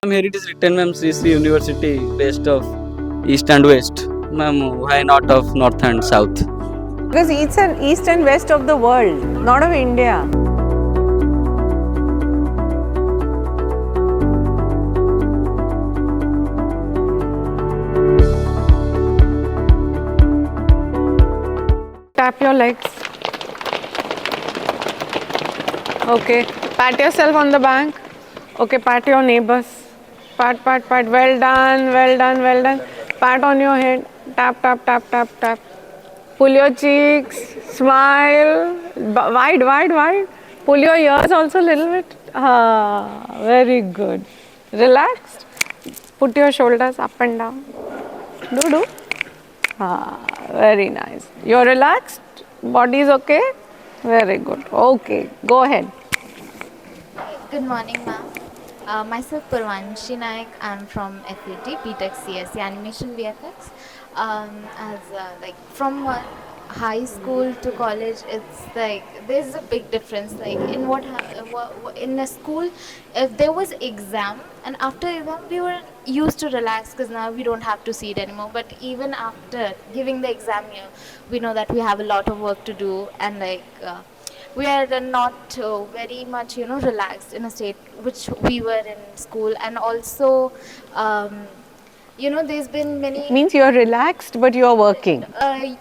Here it is written, ma'am, CC University, best of East and West. Ma'am, why not of North and South? Because east and west of the world, not of India. Tap your legs. Okay. Pat yourself on the back. Okay, pat your neighbors. Pat, pat, pat. Well done, well done, well done. Pat on your head. Tap, tap, tap, tap, tap. Pull your cheeks. Smile. Wide, wide, wide. Pull your ears also a little bit. Ah, very good. Relaxed. Put your shoulders up and down. Do. Ah, very nice. You're relaxed? Body is okay? Very good. Okay, go ahead. Good morning, ma'am. Myself Purvanshi Naik. I'm from FUT, BTech CSC Animation VFX. Like from high school to college, it's like there's a big difference. Like in a school, if there was exam, and after exam we were used to relax because now we don't have to see it anymore. But even after giving the exam year, we know that we have a lot of work to do, and we are not very much relaxed in a state which we were in school. And also there's been many Means you're relaxed but you're working.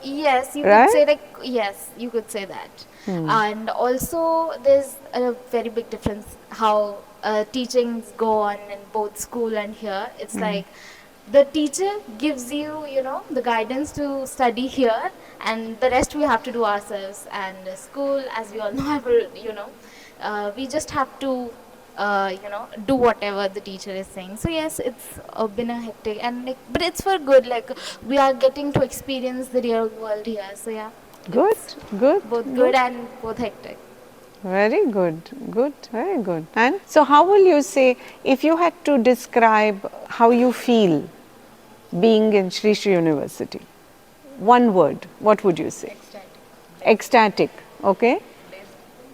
yes, you Right? could say, like, yes, you could say that. And also there's a very big difference how teachings go on in both school and here. It's like the teacher gives you the guidance to study here, and the rest we have to do ourselves. And school, as we all know, we just have to do whatever the teacher is saying. So yes, it's been a hectic, and but it's for good. Like, we are getting to experience the real world here. So yeah, Good, good. both good and both hectic. Very good, good, very good. And so, how will you say, if you had to describe how you feel being in Sri Sri University? One word, what would you say? Ecstatic, okay?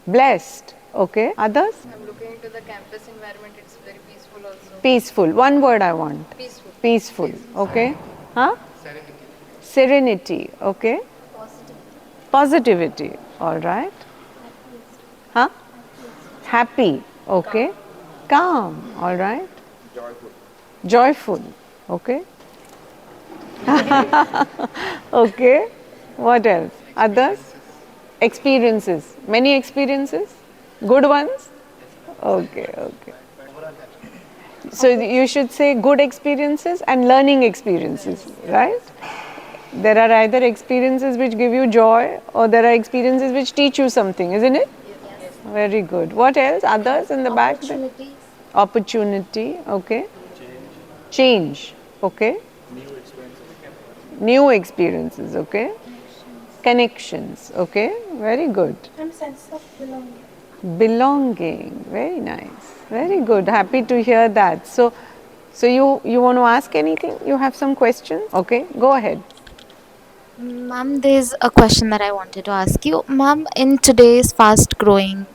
Blessed, okay? Others? I'm looking into the campus environment. It's very peaceful also. Peaceful, one word I want. Peaceful. Peaceful, okay? Huh? Serenity, okay? Positivity, all right? Huh? Happy, okay? Calm, all right? Joyful, okay? Okay, what else? Others? Experiences, many experiences? Good ones? Okay, okay. So you should say good experiences and learning experiences, right? There are either experiences which give you joy, or there are experiences which teach you something, isn't it? Yes. Very good. What else? Others in the back? Opportunities. Opportunity, okay. Change, okay. New experiences, okay. Connections, okay. Very good. And sense of belonging. Belonging, very nice. Very good. Happy to hear that. So you want to ask anything? You have some questions? Okay, go ahead. Ma'am, there's a question that I wanted to ask you. Ma'am, in today's fast growing,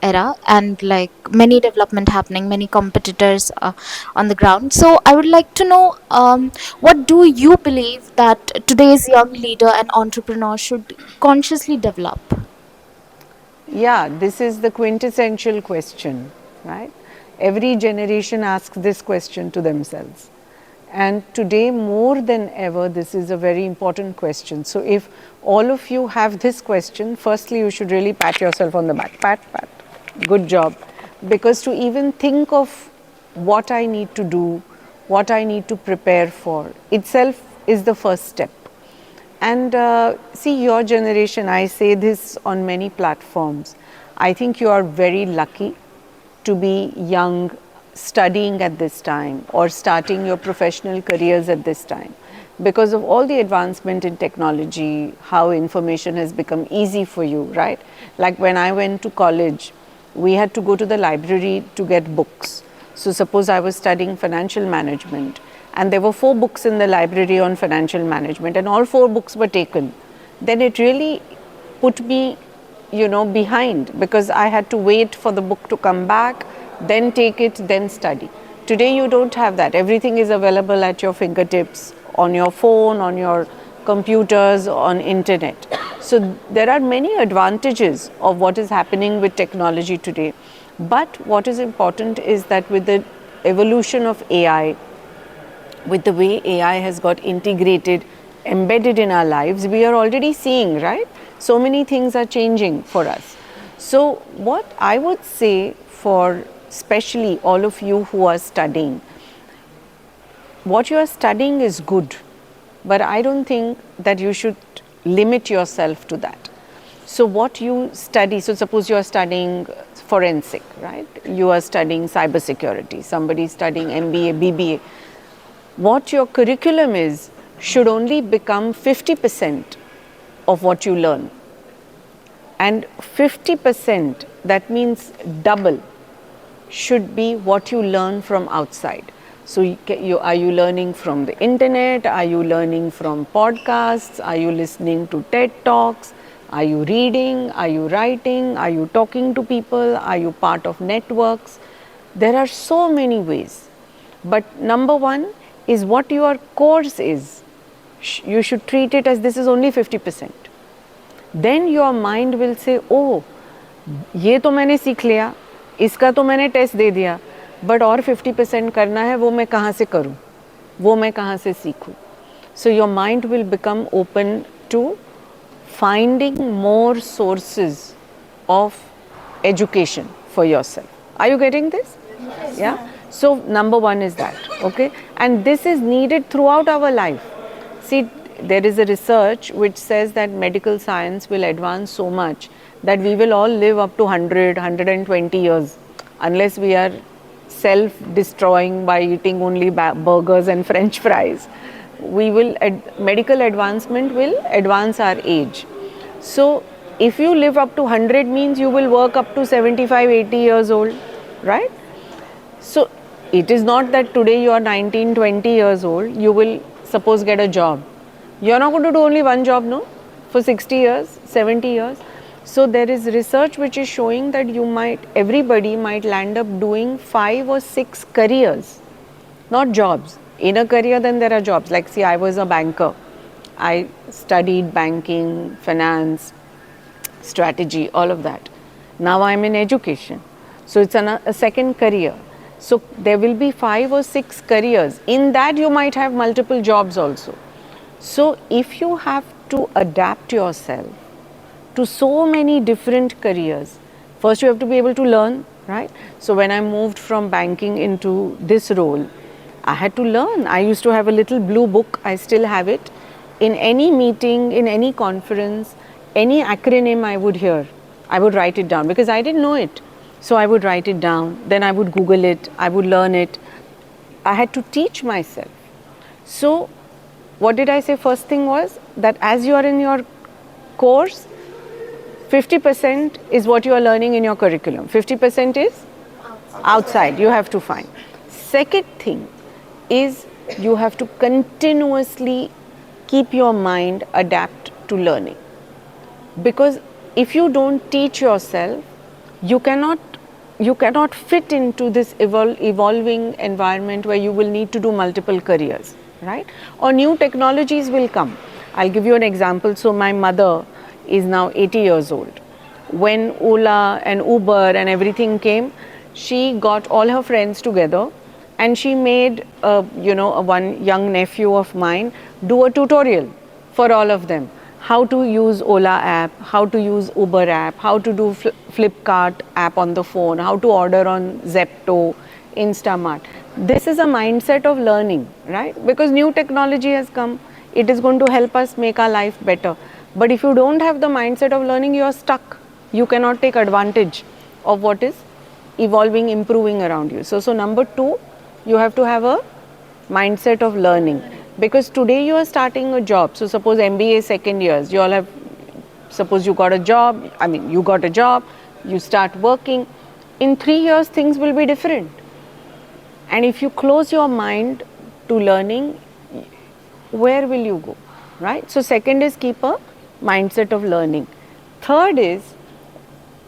era, and like many development happening, many competitors on the ground. So I would like to know, what do you believe that today's young leader and entrepreneur should consciously develop? Yeah, this is the quintessential question, right? Every generation asks this question to themselves. And today, more than ever, this is a very important question. So, if all of you have this question, firstly, you should really pat yourself on the back. Pat, pat. Good job. Because to even think of what I need to do, what I need to prepare for, itself is the first step. And see, your generation, I say this on many platforms, I think you are very lucky to be young, studying at this time, or starting your professional careers at this time, because of all the advancement in technology, how information has become easy for you, right? Like when I went to college, we had to go to the library to get books. So suppose I was studying financial management, and there were 4 books in the library on financial management, and all 4 books were taken. Then it really put me, behind, because I had to wait for the book to come back, then take it, then study. Today you don't have that. Everything is available at your fingertips, on your phone, on your computers, on internet. So there are many advantages of what is happening with technology today. But what is important is that with the evolution of AI, with the way AI has got integrated, embedded in our lives, we are already seeing, right? So many things are changing for us. So what I would say for especially all of you who are studying, what you are studying is good, but I don't think that you should limit yourself to that. So what you study, so suppose you are studying forensic, right? You are studying cybersecurity, somebody is studying MBA, BBA. What your curriculum is should only become 50% of what you learn. And 50%, that means double, should be what you learn from outside. So are you learning from the internet? Are you learning from podcasts? Are you listening to TED Talks? Are you reading? Are you writing? Are you talking to people? Are you part of networks? There are so many ways. But number one is what your course is. You should treat it as this is only 50%. Then your mind will say, oh, ये तो मैंने सीख लिया, इसका तो मैंने test दे दिया, but और 50% करना है, वो मैं कहाँ से करूँ, वो मैं कहाँ से सीखूँ. So your mind will become open to finding more sources of education for yourself. Are you getting this? Yes. Yeah. So number one is that, okay, and this is needed throughout our life. See, there is a research which says that medical science will advance so much that we will all live up to 100, 120 years unless we are self-destroying by eating only burgers and French fries. We will, medical advancement will advance our age. So if you live up to 100 means you will work up to 75, 80 years old, right? So it is not that today you are 19, 20 years old, you will suppose get a job. You are not going to do only one job, no? For 60 years, 70 years. So there is research which is showing that everybody might land up doing 5 or 6 careers, not jobs. In a career then there are jobs. Like see, I was a banker. I studied banking, finance, strategy, all of that. Now I am in education. So it's a second career. So there will be 5 or 6 careers. In that you might have multiple jobs also. So if you have to adapt yourself to so many different careers, first you have to be able to learn, right? So when I moved from banking into this role, I had to learn. I used to have a little blue book, I still have it. In any meeting, in any conference, any acronym I would hear, I would write it down because I didn't know it. So I would write it down, then I would Google it, I would learn it. I had to teach myself. So what did I say? First thing was that as you are in your course, 50% is what you are learning in your curriculum. 50% is outside, you have to find. Second thing is you have to continuously keep your mind adapt to learning. Because if you don't teach yourself, you cannot fit into this evolving environment where you will need to do multiple careers, right? Or new technologies will come. I'll give you an example. So my mother is now 80 years old. When Ola and Uber and everything came, she got all her friends together and she made, one young nephew of mine do a tutorial for all of them. How to use Ola app, how to use Uber app, how to do Flipkart app on the phone, how to order on Zepto, Instamart. This is a mindset of learning, right? Because new technology has come, it is going to help us make our life better. But if you don't have the mindset of learning, you are stuck. You cannot take advantage of what is evolving, improving around you. So number 2, you have to have a mindset of learning. Because today you are starting a job. So suppose MBA second years, you all have, suppose you got a job, you got a job, you start working. In 3 years, things will be different. And if you close your mind to learning, where will you go, right? So second is keep a mindset of learning. Third is,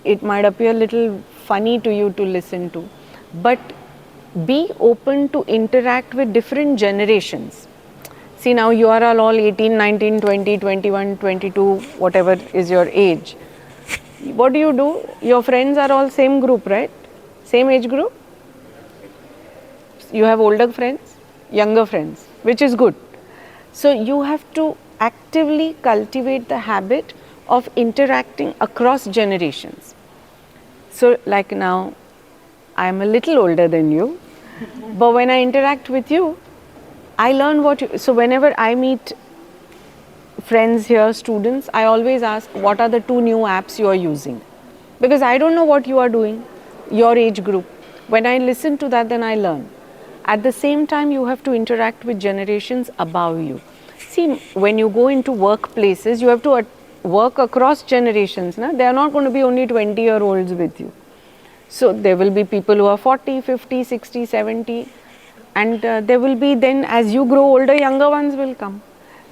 it might appear a little funny to you to listen to, but be open to interact with different generations. See, now you are all 18, 19, 20, 21, 22, whatever is your age. What do? Your friends are all same group, right? Same age group? You have older friends, younger friends, which is good. So you have to actively cultivate the habit of interacting across generations. So like now, I am a little older than you, but when I interact with you, I learn what you, so whenever I meet friends here, students, I always ask what are the 2 new apps you are using, because I don't know what you are doing, your age group. When I listen to that, then I learn. At the same time, you have to interact with generations above you. See, when you go into workplaces, you have to work across generations. Na? They are not going to be only 20-year-olds with you. So there will be people who are 40, 50, 60, 70, and there will be then, as you grow older, younger ones will come.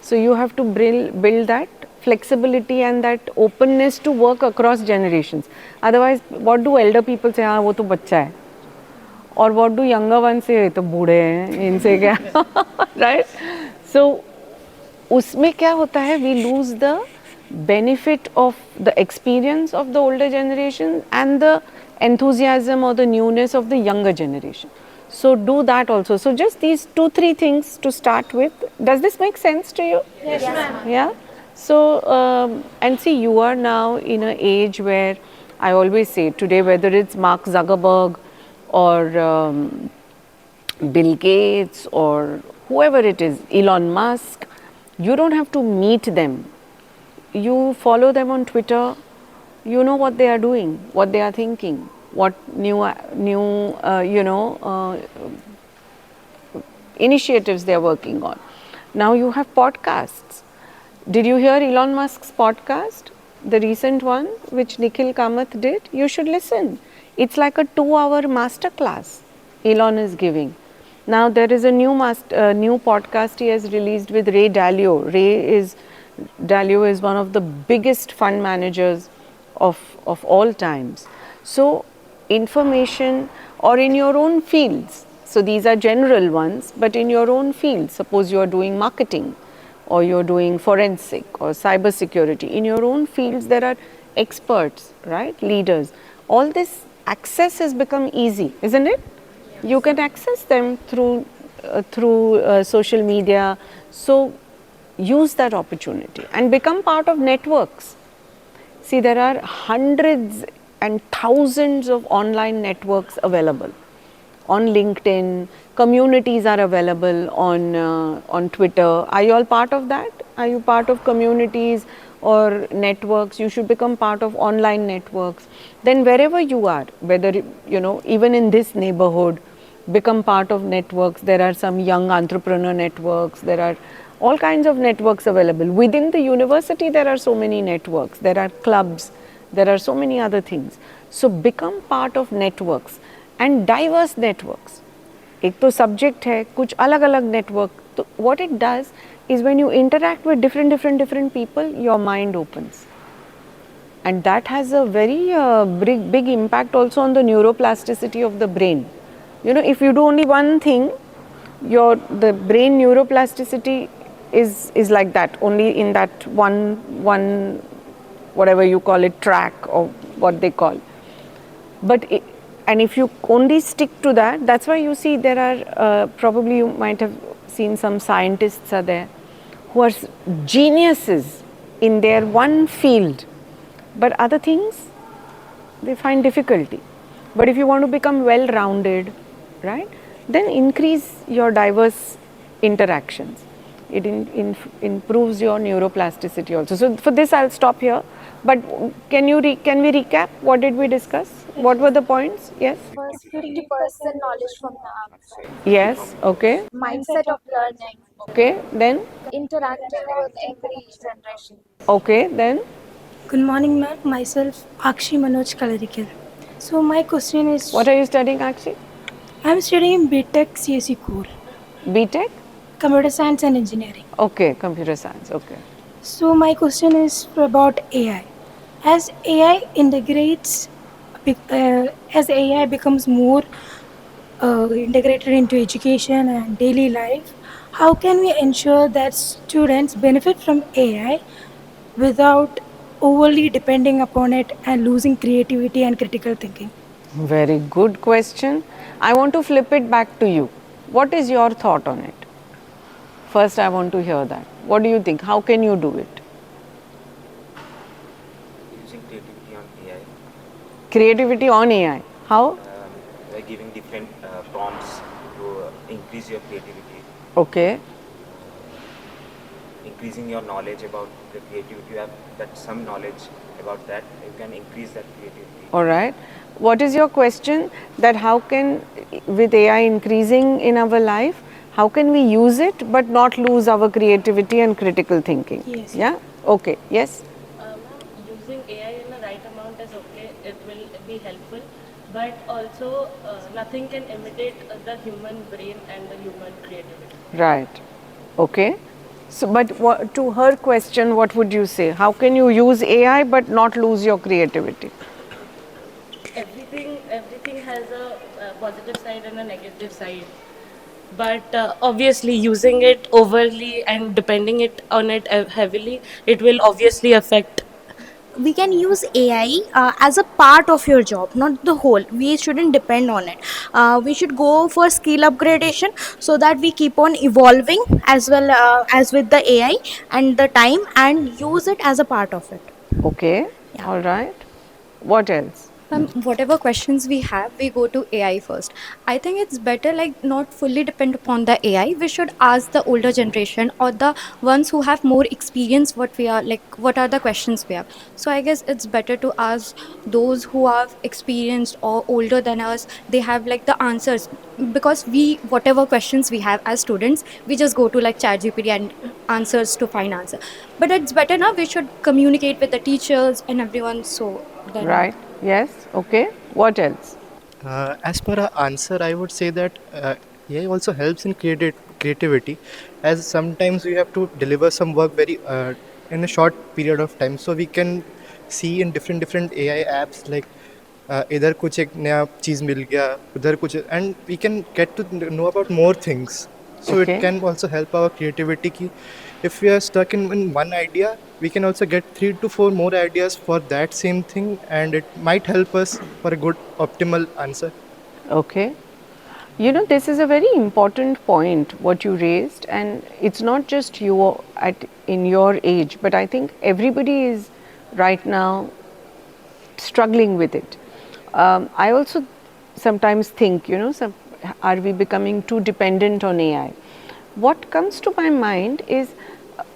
So you have to build that flexibility and that openness to work across generations. Otherwise, what do elder people say? हाँ वो तो बच्चा है. Or what do younger ones say? ये तो बूढ़े हैं, इनसे क्या? Right? So उसमें क्या होता है? We lose the benefit of the experience of the older generation and the enthusiasm or the newness of the younger generation. So do that also. So just these 2-3 things to start with. Does this make sense to you? Yes, ma'am. Yeah. So and see, you are now in an age where I always say today, whether it's Mark Zuckerberg or Bill Gates or whoever it is, Elon Musk, you don't have to meet them. You follow them on Twitter. You know what they are doing, what they are thinking, what new initiatives they are working on. Now you have podcasts. Did you hear Elon Musk's podcast, the recent one which Nikhil Kamath did? You should listen. It's like a 2-hour master class Elon is giving. Now there is a new podcast he has released with Ray Dalio. Dalio is one of the biggest fund managers of all times. So information, or in your own fields, so these are general ones, but in your own field, suppose you are doing marketing or you're doing forensic or cyber security, in your own fields there are experts, right, leaders. All this access has become easy, isn't it? Yes. You can access them through social media. So use that opportunity and become part of networks. See, there are hundreds and thousands of online networks available. On LinkedIn, communities are available on Twitter. Are you all part of that? Are you part of communities or networks? You should become part of online networks. Then wherever you are, whether, even in this neighborhood, become part of networks. There are some young entrepreneur networks. There are all kinds of networks available. Within the university, there are so many networks. There are clubs. There are so many other things. So become part of networks and diverse networks. एक तो subject है, कुछ अलग-अलग network. So what it does is when you interact with different people, your mind opens. And that has a very big impact also on the neuroplasticity of the brain. If you do only one thing, the brain neuroplasticity is like that, only in that one whatever you call it, track or what they call. And if you only stick to that, that's why you see there are, probably you might have seen some scientists are there who are geniuses in their one field, but other things they find difficulty. But if you want to become well-rounded, right, then increase your diverse interactions. It improves your neuroplasticity also. So for this I'll stop here. But can we recap? What did we discuss? What were the points? Yes? First, 50% knowledge from the outside. Yes, okay. Mindset of learning. Okay, then? Interacting with every generation. Okay, then? Good morning, ma'am. Myself, Akshi Manoj Kalarikar. So my question is, What are you studying, Akshi? I'm studying BTech CSE core, BTech? Computer Science and Engineering. Okay, computer science, okay. So my question is about AI. As AI integrates, as AI becomes more integrated into education and daily life, how can we ensure that students benefit from AI without overly depending upon it and losing creativity and critical thinking? Very good question. I want to flip it back to you. What is your thought on it? First, I want to hear that. What do you think? How can you do it? Using creativity on AI, Creativity on AI. How? by giving different prompts to increase your creativity, Okay. increasing your knowledge about the creativity. You have that some knowledge about that, you can increase that creativity. All right. What is your question? That how can, with AI increasing in our life, how can we use it but not lose our creativity and critical thinking? Yes. Yeah? Okay. Yes? Ma'am, using AI in the right amount is okay, it will be helpful, but also nothing can imitate the human brain and the human creativity. Right. Okay. So, but what, to her question, what would you say? How can you use AI but not lose your creativity? Everything has a positive side and a negative side. But obviously, using it overly and depending it on it heavily, it will obviously affect. We can use AI as a part of your job, not the whole. We shouldn't depend on it. We should go for skill upgradation so that we keep on evolving as well as with the AI and the time, and use it as a part of it. Okay. Yeah. All right. What else? Whatever questions we have, we go to AI first. I think it's better like not fully depend upon the AI. We should ask the older generation or the ones who have more experience what we are like what are the questions we have. So I guess it's better to ask those who are experienced or older than us. They have like the answers, because we whatever questions we have as students, we just go to like ChatGPT and answers to find answer. But it's better now we should communicate with the teachers and everyone, so then Right. Yes. Okay. What else? As per our answer, I would say that AI also helps in creativity, as sometimes we have to deliver some work very in a short period of time. So we can see in different AI apps like इधर कुछ एक नया चीज़ मिल गया, उधर कुछ, and we can get to know about more things. So Okay. it can also help our creativity. Ki if we are stuck in one idea, we can also get 3 to 4 more ideas for that same thing, and it might help us for a good optimal answer. Okay. You know, this is a very important point what you raised, and it's not just you in your age, but I think everybody is right now struggling with it. I also sometimes think, you know, are we becoming too dependent on AI? What comes to my mind is,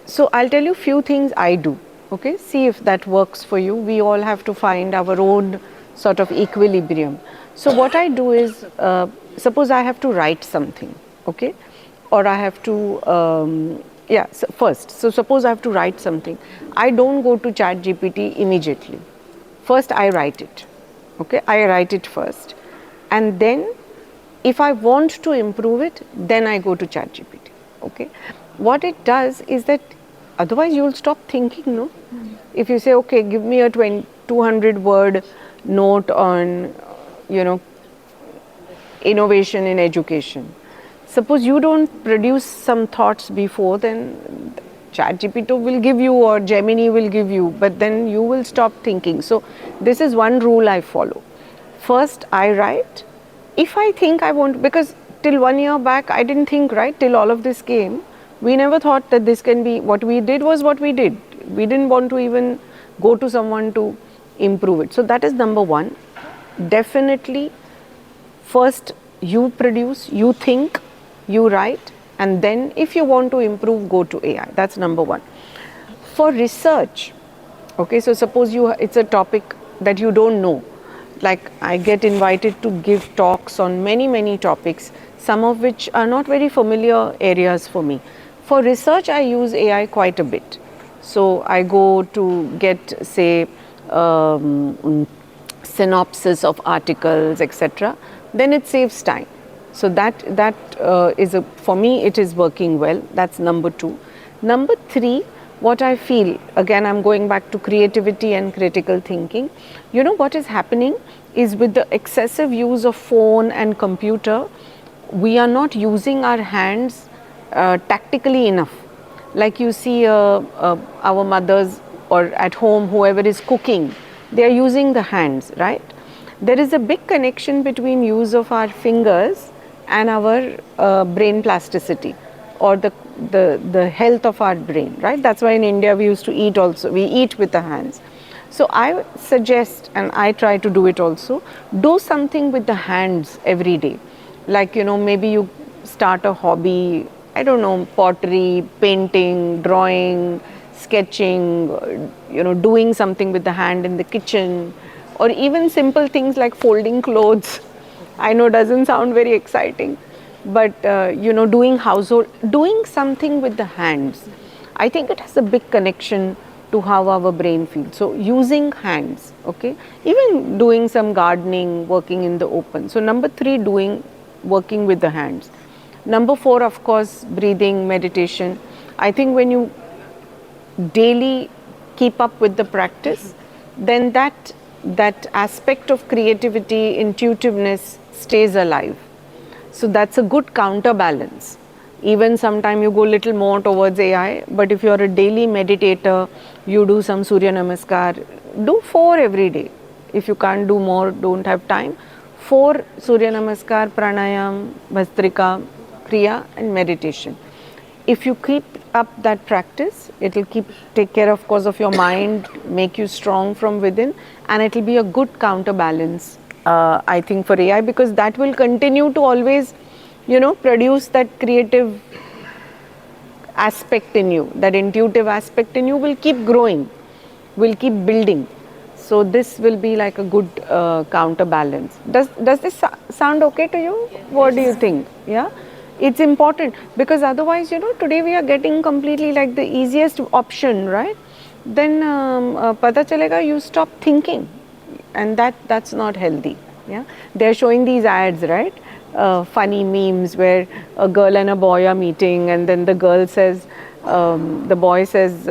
so I'll tell you few things I do. Okay, see if that works for you. We all have to find our own sort of equilibrium. So what I do is, suppose I have to write something, okay, or I have to, so suppose I have to write something. I don't go to ChatGPT immediately. First I write it, okay, I write it first, and then if I want to improve it, then I go to ChatGPT, okay. What it does is that otherwise you will stop thinking, no? If you say, okay, give me a 200 word note on, you know, innovation in education. Suppose you don't produce some thoughts before, then ChatGPT will give you or Gemini will give you, but then you will stop thinking. So this is one rule I follow. First I write. If I think I want, because till 1 year back I didn't think, right, till all of this came, we never thought that this can be, what we did was what we did. We didn't want to even go to someone to improve it. So that is number one. Definitely, first you produce, you think, you write, and then if you want to improve, go to AI. That's number one. For research, okay, so suppose it's a topic that you don't know. Like I get invited to give talks on many topics, some of which are not very familiar areas for me. For research, I use AI quite a bit. So I go to get, say, synopsis of articles, etc. Then it saves time. So that is for me, it is working well. That's number two. Number three, what I feel, again I'm going back to creativity and critical thinking, you know what is happening is with the excessive use of phone and computer, we are not using our hands tactically enough. Like you see our mothers or at home, whoever is cooking, they are using the hands, right? There is a big connection between use of our fingers and our brain plasticity, or the health of our brain, right? That's why in India we used to eat also, we eat with the hands. So I suggest, and I try to do it also, do something with the hands every day. Like, you know, maybe you start a hobby, I don't know, pottery, painting, drawing, sketching, you know, doing something with the hand in the kitchen, or even simple things like folding clothes. I know doesn't sound very exciting, but you know, doing household, doing something with the hands. I think it has a big connection to how our brain feels. So using hands, okay, even doing some gardening, working in the open. So number 3, working with the hands. Number 4, of course, breathing, meditation. I think when you daily keep up with the practice, then that aspect of creativity, intuitiveness stays alive. So that's a good counterbalance. Even sometime you go little more towards AI, but if you're a daily meditator, you do some Surya Namaskar, do 4 every day. If you can't do more, don't have time, 4 Surya Namaskar, pranayam, bhastrika, kriya and meditation. If you keep up that practice, it will take care, of course, of your mind, make you strong from within, and it will be a good counterbalance, I think, for AI, because that will continue to always, you know, produce that creative aspect in you, that intuitive aspect in you will keep growing, will keep building. So this will be like a good counterbalance. Does this sound okay to you? Yes. What do you think? Yeah, it's important, because otherwise, you know, today we are getting completely like the easiest option, right? Then pata chalega, you stop thinking, and that's not healthy. Yeah, they're showing these ads, right? Funny memes where a girl and a boy are meeting, and then the girl says, the boy says,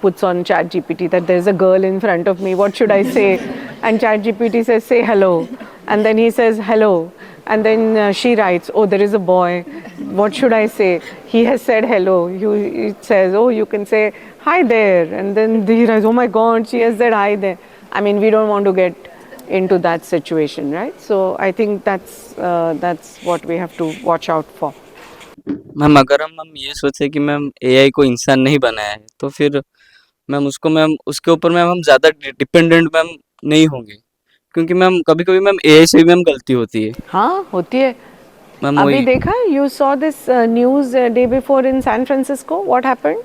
puts on ChatGPT that there's a girl in front of me, what should I say? And ChatGPT says, say hello. And then he says hello. And then she writes, oh, there is a boy, what should I say? He has said hello. It says, oh, you can say hi there. And then he writes, oh my God, she has said hi there. I mean, we don't want to get into that situation, right? So I think that's what we have to watch out for. Ma'am अगर हम ये सोचे कि ma'am AI को इंसान नहीं बनाया है, तो फिर मैम उसके ऊपर मैम हम ज़्यादा डिपेंडेंट मैम नहीं होंगे, क्योंकि मैम कभी-कभी मैम एआई से भी मैम गलती होती है। हाँ, होती है। मैम अभी वही देखा, you saw this news day before in San Francisco, what happened?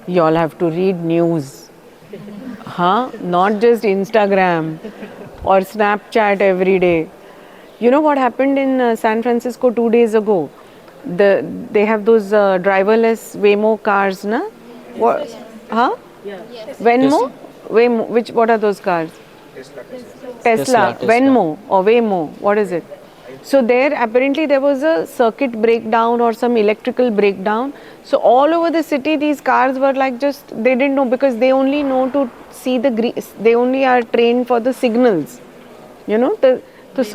You all have to read news. Huh? Not just Instagram or Snapchat every day. You know what happened in San Francisco 2 days ago? They have those driverless Waymo cars, na? What? Huh? Yes. Venmo? Waymo. What are those cars? Tesla. Venmo or Waymo. What is it? So there, apparently there was a circuit breakdown or some electrical breakdown. So all over the city, these cars were like just, they didn't know, because they only know to see they only are trained for the signals. You know,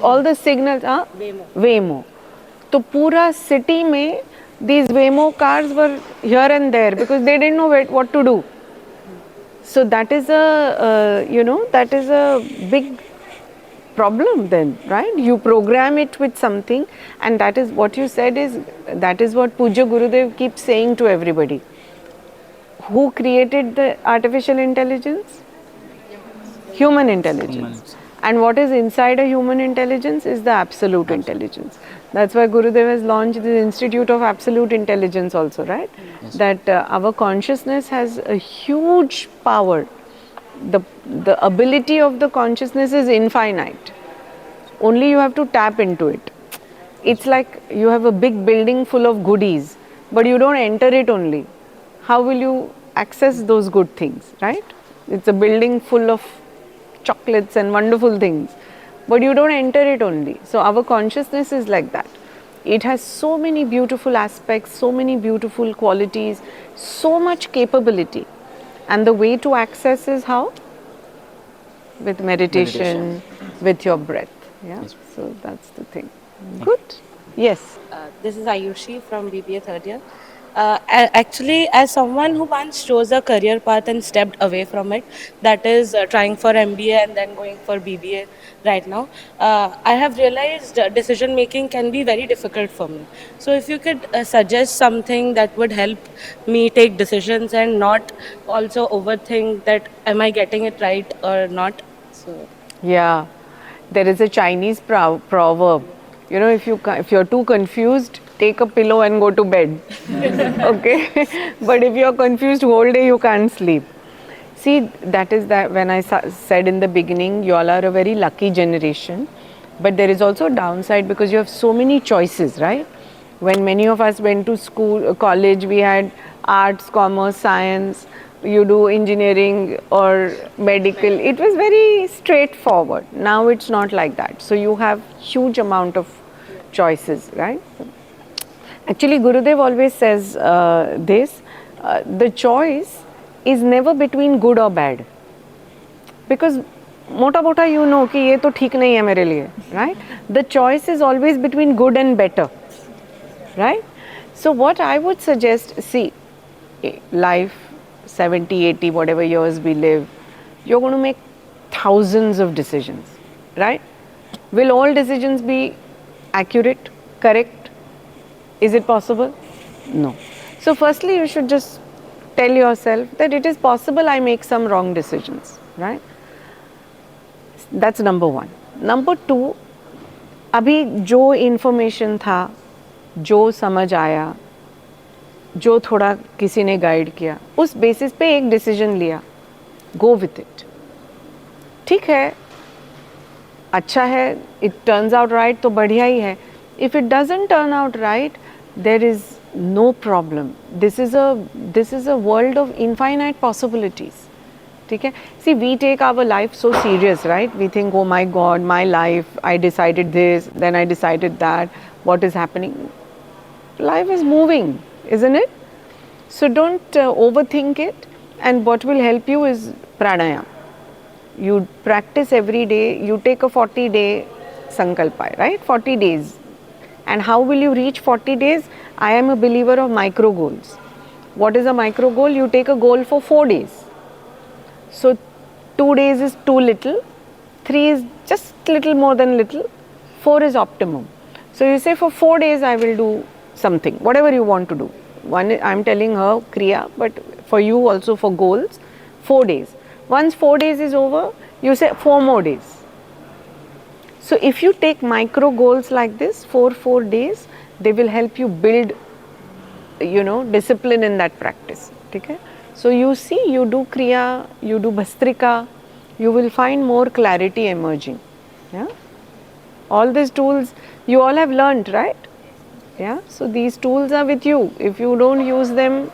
all the signals, Waymo. So pura city mein, these Waymo cars were here and there because they didn't know what to do. So that is that is a big problem then, right? You program it with something, and that is what you said that is what Pujya Gurudev keeps saying to everybody. Who created the artificial intelligence? Human intelligence. And what is inside a human intelligence is the absolute intelligence. That's why Gurudev has launched the Institute of Absolute Intelligence also, right? Yes. That our consciousness has a huge power. The ability of the consciousness is infinite. Only you have to tap into it. It's like you have a big building full of goodies, but you don't enter it only. How will you access those good things, right? It's a building full of chocolates and wonderful things, but you don't enter it only. So our consciousness is like that. It has so many beautiful aspects, so many beautiful qualities, so much capability. And the way to access is how? With meditation, with your breath. Yeah. Yes. So that's the thing. Good. Yes. This is Ayushi from BBA third year. Actually, as someone who once chose a career path and stepped away from it, that is trying for MBA and then going for BBA right now, I have realized decision making can be very difficult for me. So, if you could suggest something that would help me take decisions and not also overthink that am I getting it right or not. So, Yeah. There is a Chinese proverb. You know, if you're too confused, take a pillow and go to bed. Okay. But if you're confused whole day, you can't sleep. See, that is that when I said in the beginning, you all are a very lucky generation. But there is also a downside because you have so many choices, right? When many of us went to school, college, we had arts, commerce, science, you do engineering or medical. It was very straightforward. Now it's not like that. So you have huge amount of choices, right? Actually, Gurudev always says this, the choice is never between good or bad. Because मोटा मोटा you know कि ये तो ठीक नहीं है मेरे लिए, right? The choice is always between good and better, right? So what I would suggest, see, life, 70, 80, whatever years we live, you're going to make thousands of decisions, right? Will all decisions be accurate, correct? Is it possible? No. So firstly, you should just tell yourself that it is possible I make some wrong decisions, right? That's number one. Number two, अभी जो information था, जो समझ आया, जो थोड़ा किसी ने गाइड किया, उस बेसिस पे एक डिसीजन लिया, गो विथ इट. ठीक है, अच्छा है, इट टर्न्स आउट राइट तो बढ़िया ही है. If it doesn't turn out right, there is no problem. This is a world of infinite possibilities. ठीक है. See, we take our life so serious, right? We think, oh my God, my life, I decided this, then I decided that, what is happening? Life is moving, isn't it? So don't overthink it, and what will help you is pranayam. You practice every day. You take a 40-day sankalpa, right? 40 days. And how will you reach 40 days? I am a believer of micro goals. What is a micro goal? You take a goal for 4 days. So 2 days is too little, 3 is just little more than little, 4 is optimum. So you say for 4 days I will do something, whatever you want to do. One, I'm telling her kriya, but for you also for goals, 4 days. Once 4 days is over, you say 4 more days. So if you take micro goals like this, 4 days, they will help you build, discipline in that practice. Okay? So you see, you do kriya, you do bhastrika, you will find more clarity emerging. Yeah? All these tools you all have learnt, right? Yeah, so these tools are with you. If you don't use them,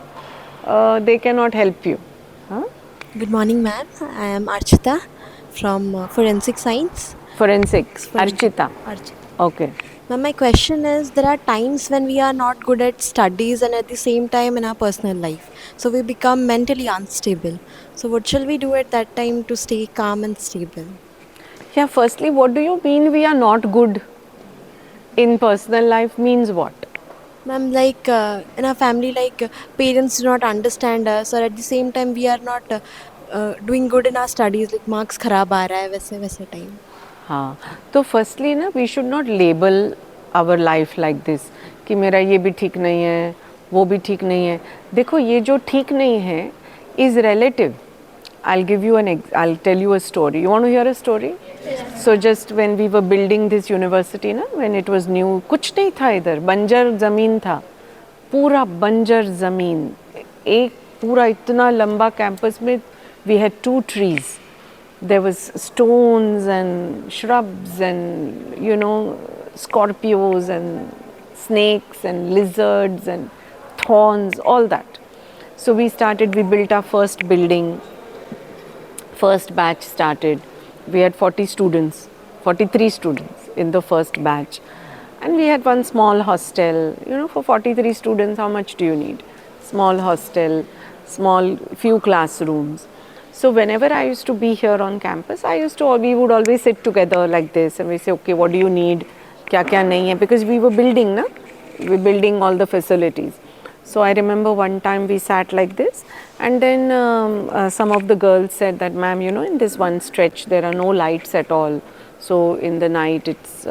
they cannot help you. Huh? Good morning, ma'am. I am Archita from Forensic Science. Forensics, Archita. Archita. Okay. Ma'am, my question is, there are times when we are not good at studies and at the same time in our personal life. So we become mentally unstable. So what shall we do at that time to stay calm and stable? Yeah, firstly, what do you mean we are not good in personal life? Means what? Ma'am, like in our family, like parents do not understand us, or at the same time we are not doing good in our studies, like marks खराब आ रहा है, वैसे time. हाँ, तो firstly ना, we should not label our life like this कि मेरा ये भी ठीक नहीं है, वो भी ठीक नहीं है. देखो, ये जो ठीक नहीं है is relative. I'll tell you a story. You want to hear a story? So just when we were building this university ना, when it was new, कुछ नहीं था इधर, बंजर ज़मीन था, पूरा बंजर ज़मीन. एक पूरा इतना लंबा कैंपस में we had 2 trees. There was stones and shrubs and scorpions and snakes and lizards and thorns, all that. So we built our first building. First batch started. We had 43 students in the first batch. And we had one small hostel, you know, for 43 students, how much do you need? Small hostel, small few classrooms. So whenever I used to be here on campus, we would always sit together like this and we say, okay, what do you need? Kya kya nahi hai? Because we were building, na? We were building all the facilities. So I remember one time we sat like this, and then some of the girls said that, ma'am, you know, in this one stretch there are no lights at all. So in the night it's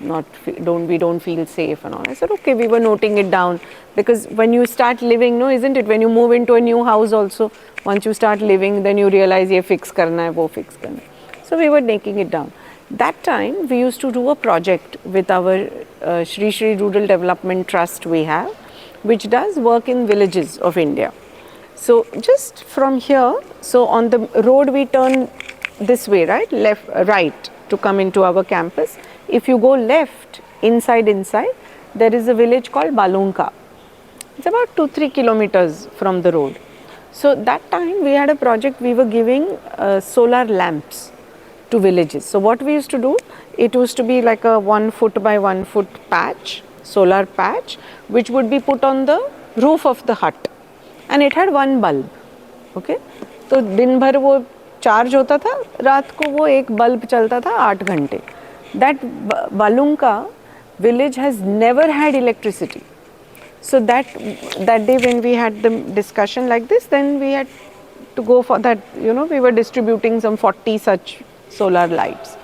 not, we don't feel safe and all. I said, okay, we were noting it down, because when you start living, no, isn't it, when you move into a new house also, once you start living, then you realize ye fix karna hai, wo fix karna hai. So we were making it down. That time we used to do a project with our Shri Shri Rural Development Trust we have, which does work in villages of India. So just from here, so on the road we turn this way, right, right, to come into our campus. If you go left, inside, there is a village called Balunka. It's about 2-3 kilometers from the road. So that time we had a project, we were giving solar lamps to villages. So what we used to do, it used to be like a 1 foot by 1 foot patch, solar patch, which would be put on the roof of the hut, and it had one bulb. Okay, तो दिन भर वो charge होता था, रात को वो एक बल्ब चलता था 8 घंटे. That Balunka village has never had electricity. So that day when we had the discussion like this, then we had to go for that, you know, we were distributing some 40 such solar lights.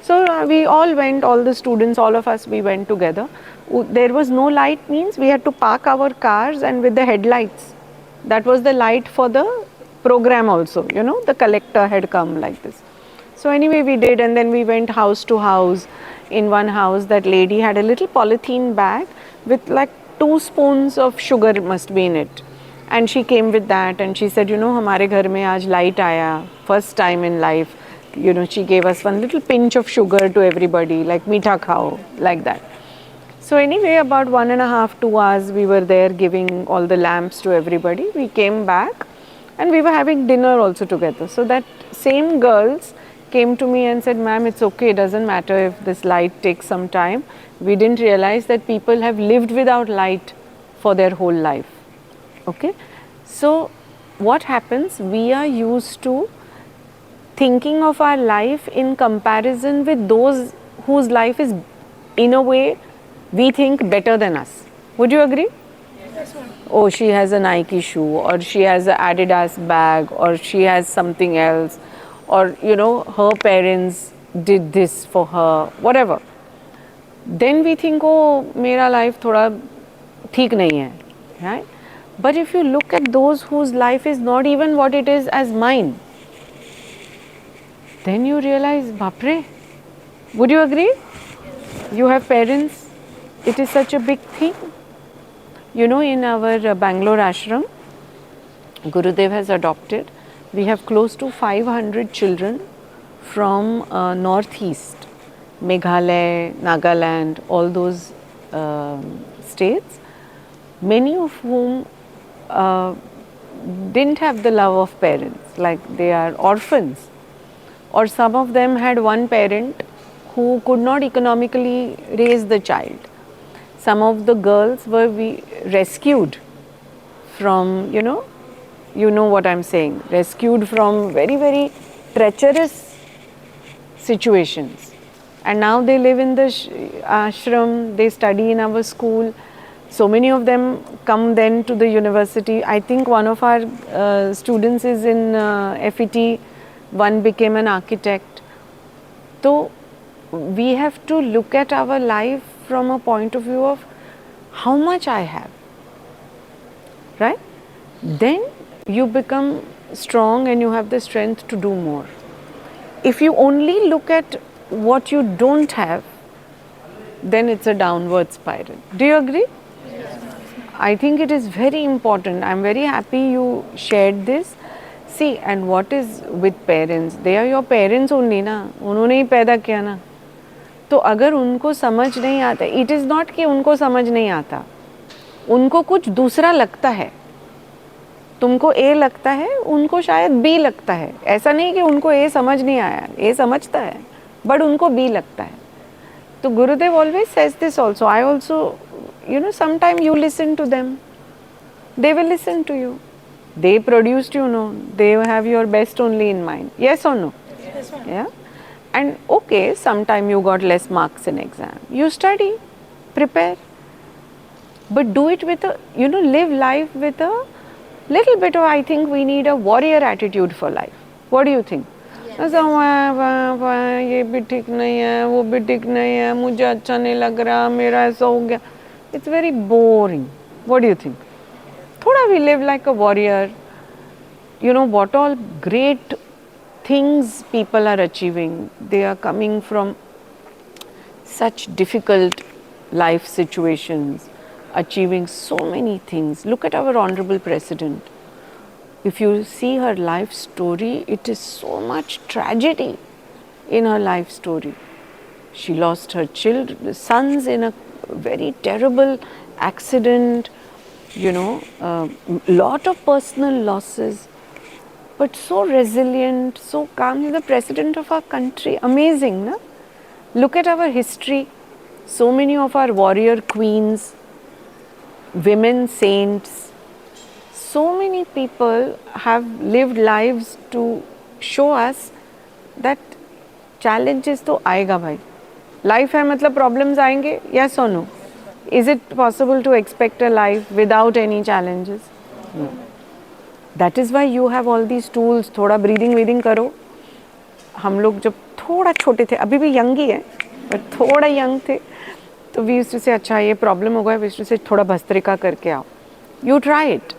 So we all went, all the students, all of us, we went together. There was no light, means we had to park our cars, and with the headlights, that was the light for the program also, you know, the collector had come like this. So anyway we did, and then we went house to house. In one house, that lady had a little polythene bag with like 2 spoons of sugar must be in it, and she came with that and she said, you know, हमारे घर में आज light आया, first time in life, you know, she gave us one little pinch of sugar to everybody, like meetha khao, like that. So anyway, about 1.5-2 hours we were there giving all the lamps to everybody. We came back and we were having dinner also together. So that same girls came to me and said, ma'am, it's okay, it doesn't matter if this light takes some time. We didn't realize that people have lived without light for their whole life. Okay, so what happens, we are used to thinking of our life in comparison with those whose life is, in a way, we think better than us. Would you agree? Yes, ma'am. Oh, she has a Nike shoe, or she has an Adidas bag, or she has something else, or you know, her parents did this for her, whatever. Then we think, oh, mera life thoda theek nahi hai, right? But if you look at those whose life is not even what it is as mine, then you realize, bapre. Would you agree? You have parents, it is such a big thing. You know, in our Bangalore ashram, Gurudev has adopted, we have close to 500 children from northeast, Meghalaya, Nagaland, all those states, many of whom didn't have the love of parents, like they are orphans, or some of them had one parent who could not economically raise the child. Some of the girls were rescued from, you know what I'm saying, rescued from very, very treacherous situations. And now they live in the ashram, they study in our school. So many of them come then to the university. I think one of our students is in FET, one became an architect. So we have to look at our life from a point of view of how much I have, right? Then you become strong and you have the strength to do more. If you only look at what you don't have, then it's a downward spiral. Do you agree? Yes. I think it is very important. I'm very happy you shared this. See, and what is with parents? They are your parents only ना, उन्होंने ही पैदा किया ना. तो अगर उनको समझ नहीं आता, it is not कि उनको समझ नहीं आता, उनको कुछ दूसरा लगता है. तुमको A लगता है, उनको शायद B लगता है. ऐसा नहीं कि उनको A समझ नहीं आया, A समझता है, बट उनको B लगता है. So Gurudev always says this also. I also, sometime you listen to them. They will listen to you. They produced you, no. They have your best only in mind. Yes or no? Yes, ma'am. Yeah. And okay, sometime you got less marks in exam. You study, prepare. But do it with a, live life with a little bit of, I think we need a warrior attitude for life. What do you think? ऐसा ये भी ठीक नहीं है, वो भी ठीक नहीं है, मुझे अच्छा नहीं लग रहा, मेरा ऐसा हो गया. It's very boring. What do you think? Thoda we live like a warrior. What all great things people are achieving. They are coming from such difficult life situations, achieving so many things. Look at our Honorable President. If you see her life story, it is so much tragedy in her life story. She lost her sons in a very terrible accident, lot of personal losses, but so resilient, so calm. She's the president of our country. Amazing, na? Look at our history. So many of our warrior queens, women saints, so many people have lived lives to show us that challenges तो आएगा भाई. Life है मतलब problems आएंगे. Yes or no? Is it possible to expect a life without any challenges? No. That is why you have all these tools. थोड़ा breathing करो. हम लोग जब थोड़ा छोटे थे, अभी भी यंग ही है, but थोड़ा यंग थे, तो we used to say अच्छा ये problem हो गया, we used to say थोड़ा भस्त्रिका करके आओ. You try it.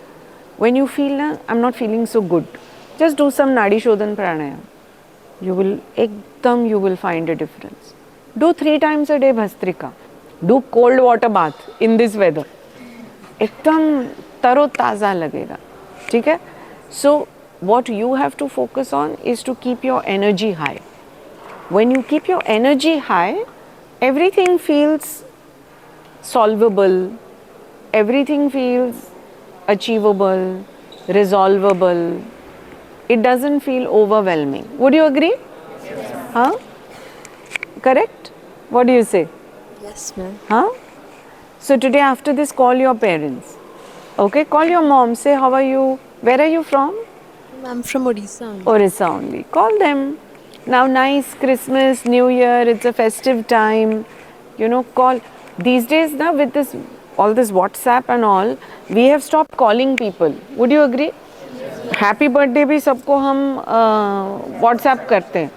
When you feel I'm not feeling so good, just do some Nadi Shodhan Pranayam. You will find a difference. Do 3 times a day Bhastrika. Do cold water bath in this weather. एकदम तरो ताज़ा लगेगा. ठीक है? So what you have to focus on is to keep your energy high. When you keep your energy high, everything feels solvable, everything feels achievable, resolvable. It doesn't feel overwhelming. Would you agree? Yes. Huh? Correct? What do you say? Yes, ma'am. Huh? So today after this, call your parents. Okay? Call your mom. Say, how are you? Where are you from? I'm from Odisha only. Orissa only. Call them. Now nice Christmas, New Year, it's a festive time. Call. These days now with all this WhatsApp and all, we have stopped calling people. Would you agree? Happy birthday भी सबको हम WhatsApp करते हैं.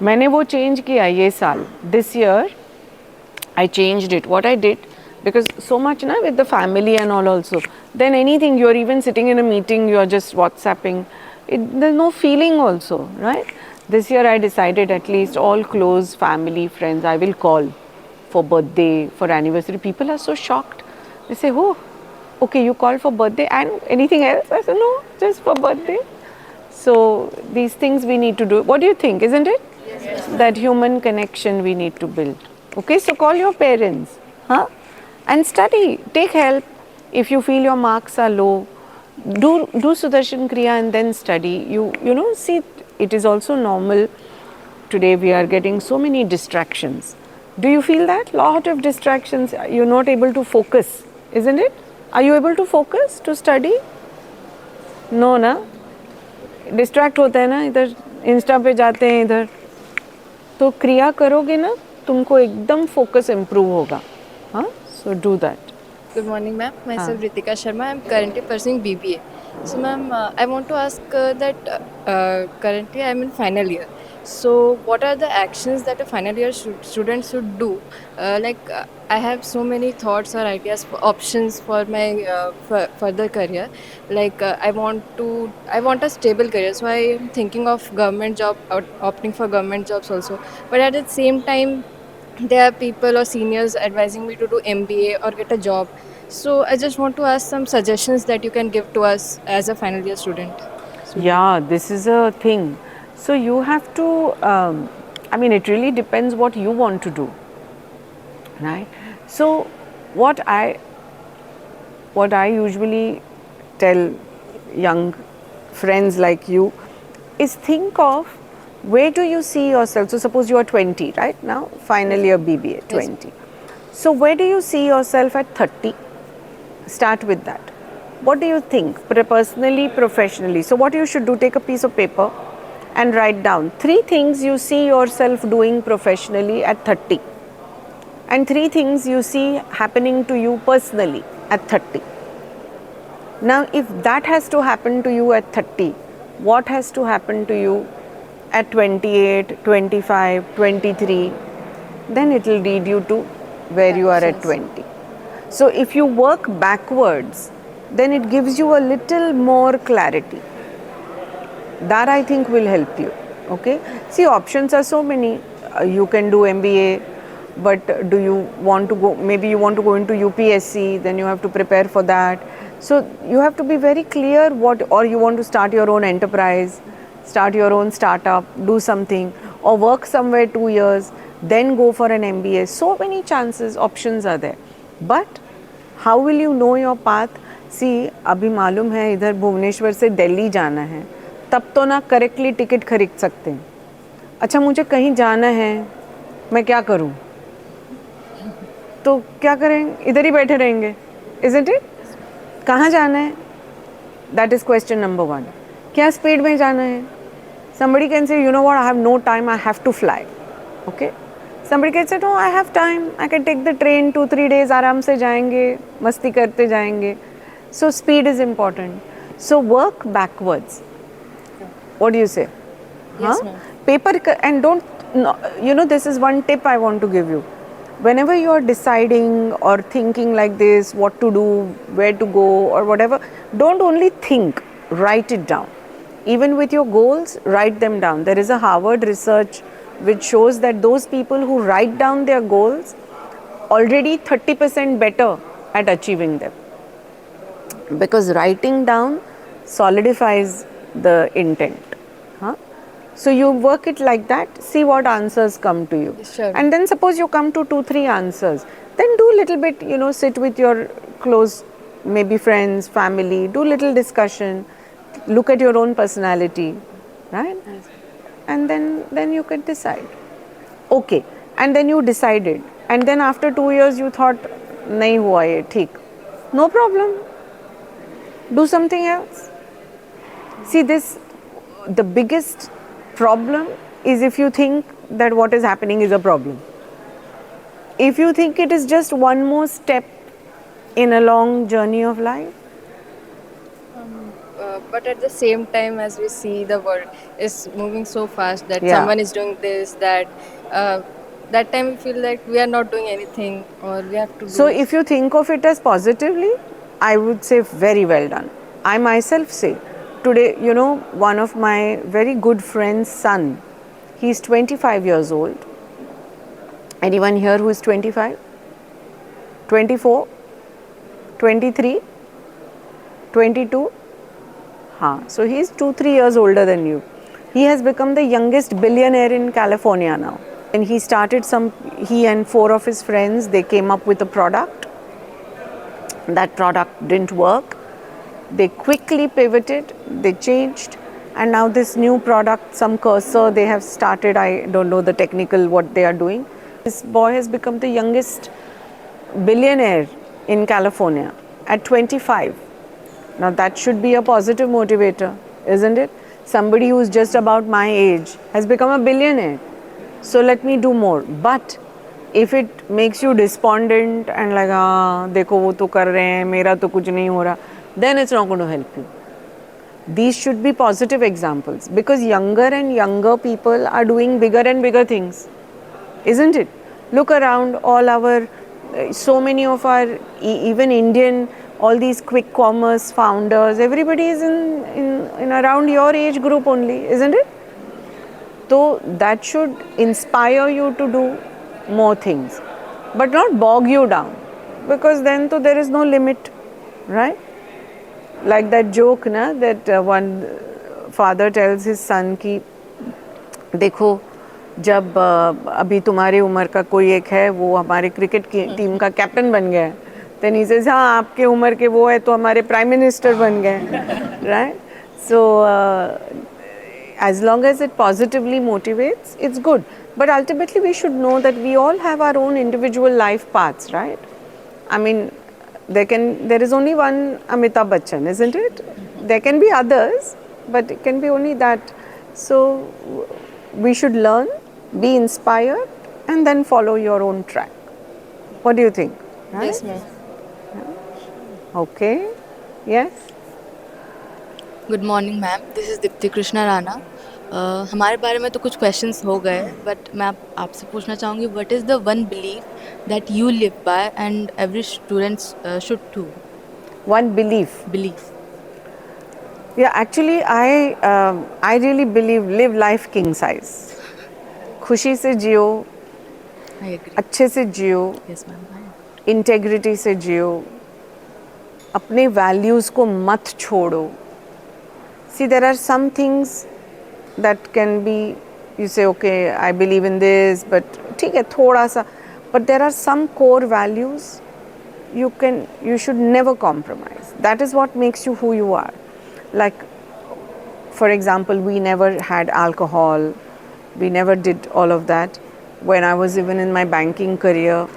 मैंने वो change किया ये साल. This year, I changed it. What I did, because so much with the family and all also. Then anything, you're even sitting in a meeting, you're just WhatsApping. There's no feeling also, right? This year I decided at least all close family, friends, I will call for birthday, for anniversary. People are so shocked. They say, oh, okay, you called for birthday and anything else? I said, no, just for birthday. So these things we need to do. What do you think, isn't it? Yes. That human connection we need to build. Okay, so call your parents, and study, take help. If you feel your marks are low, do Sudarshan Kriya and then study. See, it is also normal. Today we are getting so many distractions. Do you feel that? Lot of distractions, you're not able to focus, isn't it? Are you able to focus to study? No, na? Distract होते हैं ना, इधर Insta पे जाते हैं इधर. तो क्रिया करोगे ना, तुमको एकदम focus improve होगा. So do that. Good morning, ma'am. Myself Ritika Sharma. I am currently pursuing BBA. So, ma'am, I want to ask that currently I am in final year. So, what are the actions that a final year student should do? I have so many thoughts or ideas, options for my further career. I want a stable career. So, I am thinking of government job, opting for government jobs also. But at the same time, there are people or seniors advising me to do MBA or get a job. So I just want to ask some suggestions that you can give to us as a final year student. Yeah, this is a thing. So you have to, it really depends what you want to do, right? So what I usually tell young friends like you is think of Where do you see yourself? So suppose you are 20 right now, final year BBA, 20. So where do you see yourself at 30? Start with that. What do you think personally, professionally? So what you should do, take a piece of paper and write down 3 things you see yourself doing professionally at 30 and 3 things you see happening to you personally at 30. Now if that has to happen to you at 30, what has to happen to you at 28, 25, 23? Then it will lead you to where you are at 20. So if you work backwards, then it gives you a little more clarity. That I think will help you. Okay. See, options are so many. You can do MBA, but do you want to go? Maybe you want to go into UPSC. Then you have to prepare for that. So you have to be very clear what, or you want to start your own enterprise, start your own startup, do something, or work somewhere 2 years, then go for an MBA. So many chances, options are there. But how will you know your path? See, अभी मालूम है इधर भुवनेश्वर से दिल्ली जाना है, तब तो ना करेक्टली टिकट खरीद सकते हैं. अच्छा मुझे कहीं जाना है, मैं क्या करूं? तो क्या करें? इधर ही बैठे रहेंगे, isn't it? कहाँ जाना है? That is question number 1. क्या स्पीड में जाना है? Somebody can say, you know what, I have no time, I have to fly. Okay? Somebody can say, no, I have time, I can take the train 2-3 days, आराम से जाएंगे, मस्ती करते जाएंगे. So speed is important. So work backwards. What do you say? Yes, ma'am. Paper and don't, you know, this is one tip I want to give you. Whenever you are deciding or thinking like this, what to do, where to go or whatever, don't only think, write it down. Even with your goals, write them down. There is a Harvard research which shows that those people who write down their goals already 30% better at achieving them. Because writing down solidifies the intent. So you work it like that, see what answers come to you. Sure. And then suppose you come to 2-3 answers, then do little bit, you know, sit with your close, maybe friends, family, do little discussion, look at your own personality, right? And then you can decide. Okay, and then you decided, and then after 2 years you thought, nahi hua ye, theek. No problem. Do something else. See, the biggest problem is if you think that what is happening is a problem. If you think it is just one more step in a long journey of life. But at the same time, as we see the world is moving so fast that Yeah. someone is doing this, that time we feel like we are not doing anything or we have to do. So if you think of it as positively, I would say very well done. I myself say, today, you know, one of my very good friend's son, he's 25 years old. Anyone here who is 25? 24? 23? 22? So he's 2-3 years older than you. He has become the youngest billionaire in California now. And he started he and 4 of his friends, they came up with a product. That product didn't work. They quickly pivoted, they changed, and now this new product, some cursor they have started, I don't know the technical what they are doing. This boy has become the youngest billionaire in California at 25. Now that should be a positive motivator, isn't it? Somebody who is just about my age has become a billionaire. So let me do more. But if it makes you despondent and like, देखो वो तो कर रहे हैं, मेरा तो कुछ नहीं हो रहा, then it's not going to help you. These should be positive examples because younger and younger people are doing bigger and bigger things, isn't it? Look around, so many of our, even Indian, all these quick commerce founders, everybody is in around your age group only, isn't it? So that should inspire you to do more things, but not bog you down, because then there is no limit, right? Like that joke, na, that one father tells his son कि देखो जब अभी तुम्हारी उम्र का कोई एक है वो हमारे क्रिकेट की टीम का कैप्टन बन गया है, then he says हाँ आपके उम्र के वो है तो हमारे प्राइम मिनिस्टर बन गए, right? So as long as it positively motivates, it's good. But ultimately we should know that we all have our own individual life paths, right? I mean, there is only one Amitabh Bachchan, isn't it? There can be others, but it can be only that. So we should learn, be inspired, and then follow your own track. What do you think? Right? Yes, ma'am. Okay. Yes. Good morning ma'am, this is Deepti Krishna Rana. हमारे बारे में तो कुछ questions हो गए, but मैं आपसे पूछना चाहूँगी, what is the one belief that you live by and every students should to? One belief. Belief. Yeah, actually, I really believe live life king size. खुशी से जियो, आई एग्री। अच्छे से जियो, यस मैम। इंटेग्रिटी से जियो, अपने values को मत छोड़ो. See, there are some things that can be, you say, okay, I believe in this, but ठीक है थोड़ा सा, but there are some core values you should never compromise. That is what makes you who you are. Like, for example, we never had alcohol, we never did all of that. When I was even in my banking career,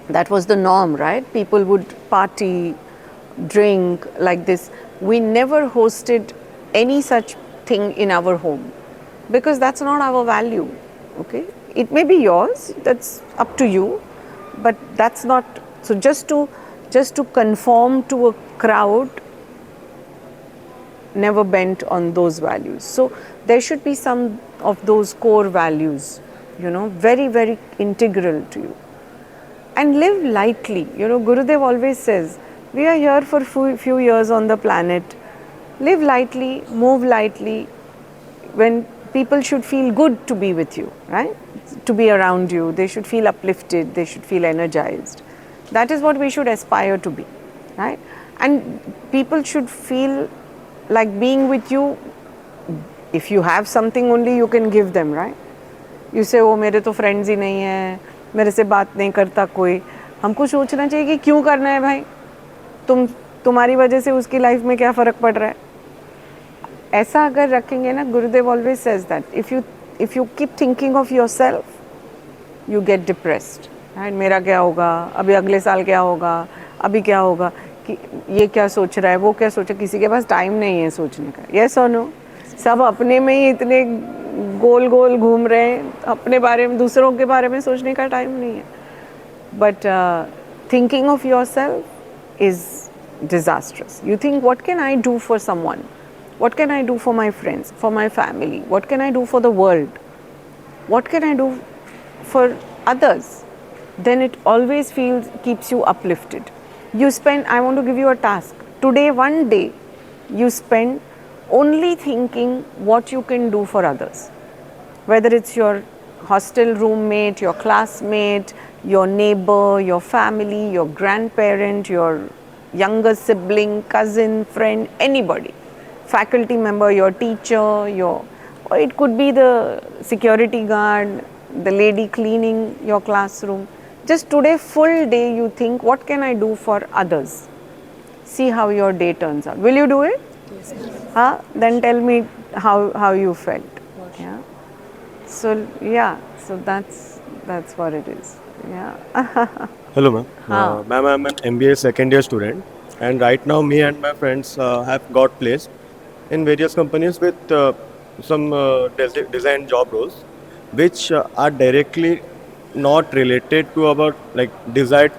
that was the norm, right? People would party, drink like this. We never hosted any such thing in our home because that's not our value. Okay, it may be yours, that's up to you, but that's not. So just to conform to a crowd never bent on those values. So there should be some of those core values, very, very integral to you. And live lightly. Gurudev always says, we are here for few years on the planet. Live lightly, move lightly. When people should feel good to be with you, right? To be around you. They should feel uplifted, they should feel energized. That is what we should aspire to be, right? And people should feel like being with you. If you have something only, you can give them, right? You say, oh, मेरे तो friends ही नहीं हैं, मेरे से बात नहीं करता कोई. हमको सोचना चाहिए कि क्यों करना है भाई? तुम्हारी वजह से उसकी लाइफ में क्या फ़र्क पड़ रहा है? ऐसा अगर रखेंगे ना, गुरुदेव always says that if you keep thinking of yourself, you get depressed. Right? मेरा क्या होगा? अभी अगले साल क्या होगा? अभी क्या होगा? कि ये क्या सोच रहा है? वो क्या सोच रहा है? किसी के पास टाइम नहीं है सोचने का. Yes or no? सब अपने में ही इतने गोल गोल घूम रहे हैं, अपने बारे में, दूसरों के बारे में सोचने का टाइम नहीं है. But thinking of yourself is disastrous. You think, what can I do for someone? What can I do for my friends, for my family? What can I do for the world? What can I do for others? Then it always keeps you uplifted. I want to give you a task. Today, one day, you spend only thinking what you can do for others. Whether it's your hostel roommate, your classmate, your neighbor, your family, your grandparent, your younger sibling, cousin, friend, anybody, faculty member, your teacher, or it could be the security guard, the lady cleaning your classroom. Just today, full day, you think, what can I do for others? See how your day turns out. Will you do it? Yes. Then tell me how you felt. Yeah. So yeah, so that's what it is. Yeah. Hello ma'am. Ma'am, I'm an MBA second year student, and right now me and my friends have got placed in various companies with some design job roles, which are directly not related to our desired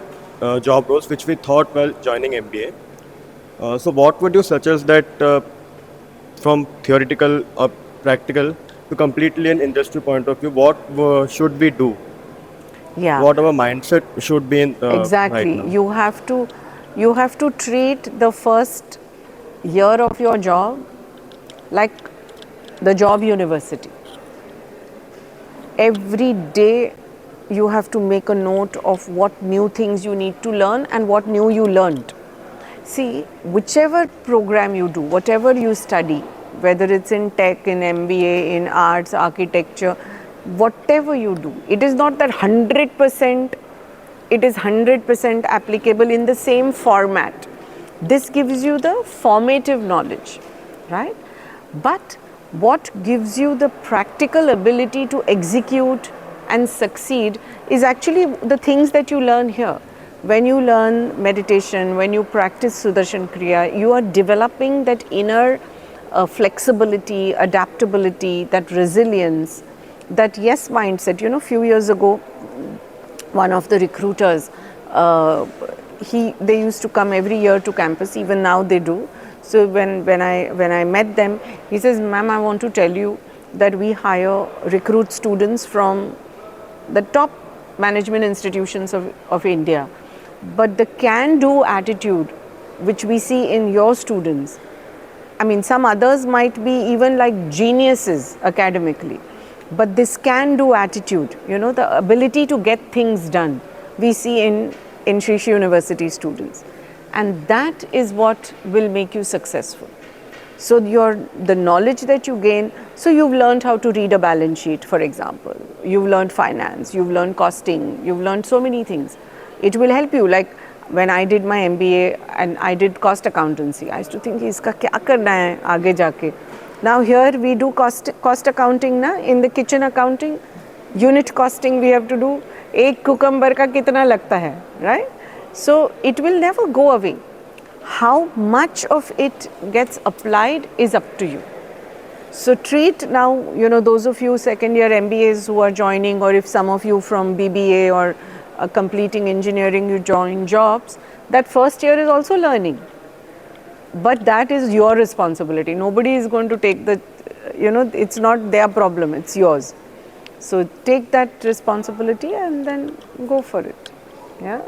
job roles which we thought while joining MBA. So what would you suggest that from theoretical or practical to completely an industry point of view, what should we do? Yeah. What our mindset should be in exactly. right now? You have to treat the first year of your job like the job university. Every day you have to make a note of what new things you need to learn and what new you learned. See, whichever program you do, whatever you study, whether it's in tech, in MBA, in arts, architecture, whatever you do, it is not that 100%, it is 100% applicable in the same format. This gives you the formative knowledge, right? But What gives you the practical ability to execute and succeed is actually the things that you learn here. When you learn meditation, when you practice Sudarshan Kriya, you are developing that inner flexibility, adaptability, that resilience, that yes mindset. You know, few years ago, one of the recruiters, they used to come every year to campus, even now they do. So when I met them, he says, ma'am, I want to tell you that we recruit students from the top management institutions of India. But the can-do attitude which we see in your students, I mean, some others might be even like geniuses academically, but this can-do attitude, you know, the ability to get things done, we see in Sri Sri University students. And that is what will make you successful. So the knowledge that you gain, so you've learned how to read a balance sheet, for example. You've learned finance, you've learned costing, you've learned so many things. It will help you. Like when I did my MBA and I did cost accountancy, I used to think, iska kya karna hai aage jaake. Now here we do cost accounting na, in the kitchen accounting, unit costing we have to do. Ek cucumber ka kitna lagta hai, right? So it will never go away. How much of it gets applied is up to you. So treat now, you know, those of you second year MBAs who are joining, or if some of you from BBA or completing engineering, you join jobs, that first year is also learning. But that is your responsibility. Nobody is going to take the, you know, it's not their problem, it's yours. So take that responsibility and then go for it. Yeah.